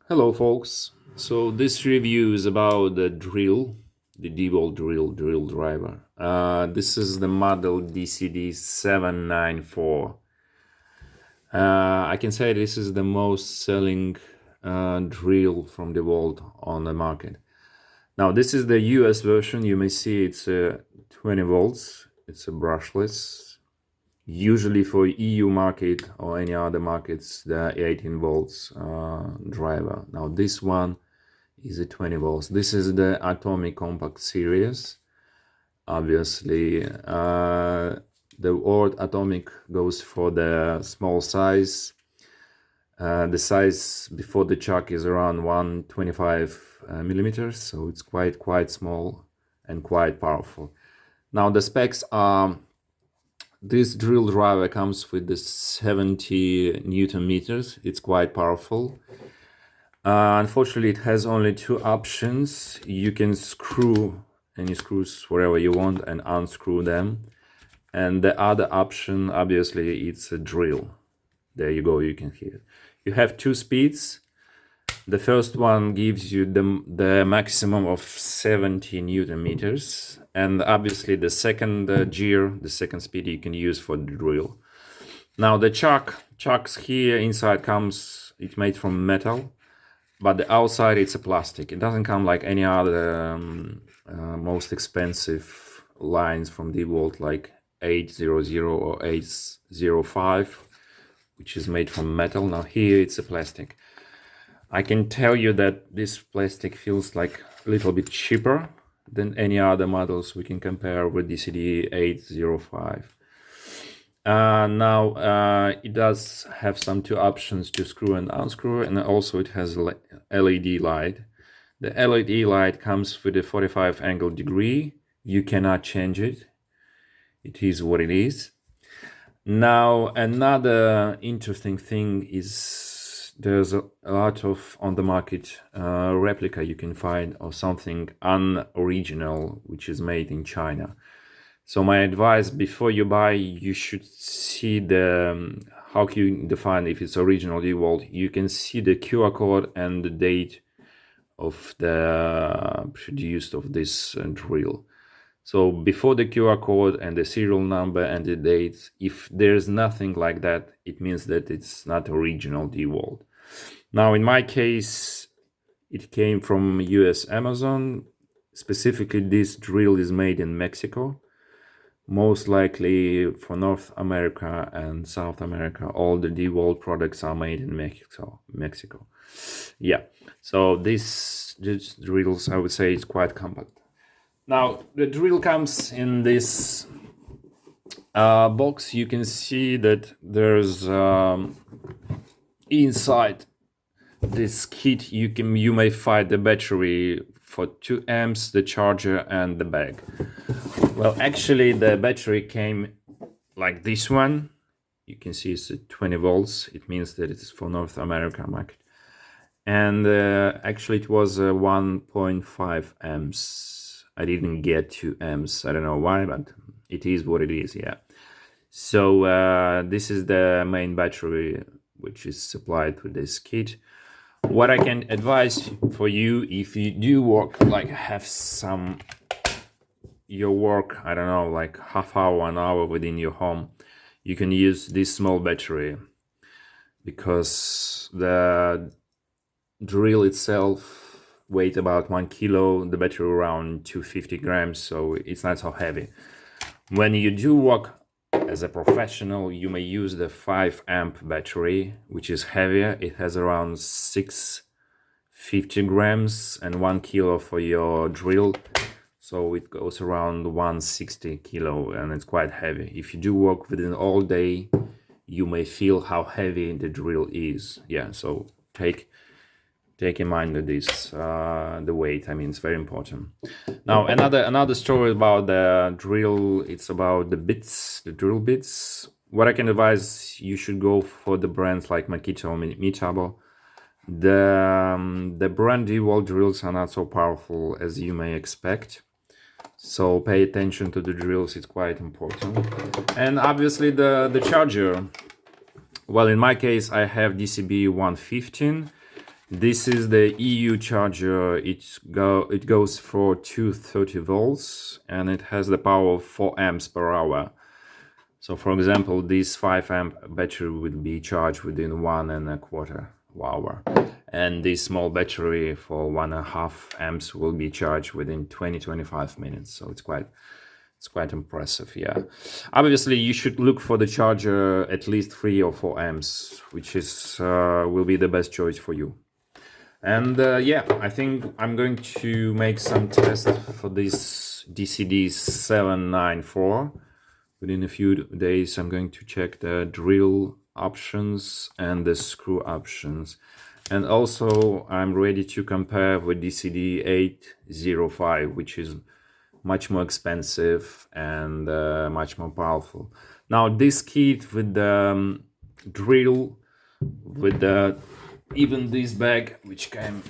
Hello folks, so this review is about the drill, the DeWalt drill driver. This is the model DCD794. I can say this is the most selling drill from DeWalt on the market. Now this is the US version. You may see it's 20 volts, it's a brushless. Usually for EU market or any other markets, the 18 volts driver. Now this one is a 20 volts. This is the Atomic Compact series. Obviously, the word atomic goes for the small size. The size before the chuck is around 125 millimeters, so it's quite small and quite powerful. Now the specs are: this drill driver comes with the 70 Newton meters. It's quite powerful. Unfortunately, it has only two options. You can screw any screws wherever you want and unscrew them. And the other option, obviously, it's a drill. There you go, you can hear. You have two speeds. The first one gives you the maximum of 70 Newton meters. And obviously the second gear, the second speed you can use for the drill. Now the chucks here inside comes, it's made from metal, but the outside it's a plastic. It doesn't come like any other most expensive lines from DeWalt, like 800 or 805, which is made from metal. Now here it's a plastic. I can tell you that this plastic feels like a little bit cheaper than any other models we can compare with DCD805. Now it does have some two options to screw and unscrew, and also it has LED light. The LED light comes with a 45 angle degree. You cannot change it. It is what it is. Now another interesting thing is there's a lot of on the market replica you can find, or something unoriginal which is made in China. So my advice, before you buy, you should see the how can you define if it's original DeWalt. You can see the QR code and the date of the produced of this drill. So before the QR code and the serial number and the date, if there's nothing like that, it means that it's not original DeWalt. Now, in my case, it came from US Amazon. Specifically, this drill is made in Mexico. Most likely for North America and South America, all the DeWalt products are made in Mexico. Yeah, so this drills, I would say, is quite compact. Now, the drill comes in this box. You can see that there's inside this kit you may find the battery for 2 amps, the charger, and the bag. Well, actually the battery came like this one. You can see it's 20 volts. It means that it's for North America market. And actually it was 1.5 amps. I didn't get 2 amps. I don't know why, but it is what it is. Yeah. So this is the main battery which is supplied with this kit. What I can advise for you, if you do work, like have your work, I don't know, like half hour, 1 hour within your home, you can use this small battery, because the drill itself weighs about 1 kilo, the battery around 250 grams, so it's not so heavy. When you do work as a professional, you may use the 5 amp battery, which is heavier. It has around 650 grams and 1 kilo for your drill. So it goes around 160 kilo, and it's quite heavy. If you do work within all day, you may feel how heavy the drill is. Yeah, so take in mind that this the weight, I mean, it's very important. Now another story about the drill. It's about the bits, the drill bits. What I can advise, you should go for the brands like Makita or Mitabo. The brand DeWalt drills are not so powerful as you may expect, so pay attention to the drills. It's quite important. And obviously the charger. Well, in my case, I have DCB 115. This is the EU charger. It goes for 230 volts and it has the power of 4 amps per hour. So for example, this 5 amp battery will be charged within 1.25 hour. And this small battery for 1.5 amps will be charged within 20-25 minutes. So it's quite impressive, yeah. Obviously, you should look for the charger at least 3 or 4 amps, which is will be the best choice for you. And yeah, I think I'm going to make some tests for this DCD794. Within a few days, I'm going to check the drill options and the screw options. And also, I'm ready to compare with DCD805, which is much more expensive and much more powerful. Now, this kit with the drill, with the even this bag, which came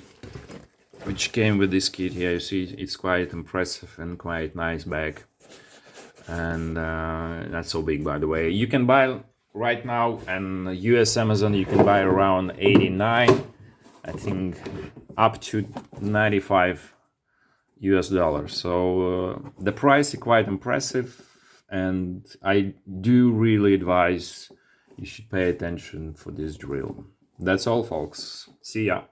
with this kit here, you see, it's quite impressive and quite nice bag. And not so big, by the way. You can buy right now on US Amazon, you can buy around 89, I think up to 95 US dollars. So the price is quite impressive, and I do really advise you should pay attention for this drill. That's all, folks. See ya.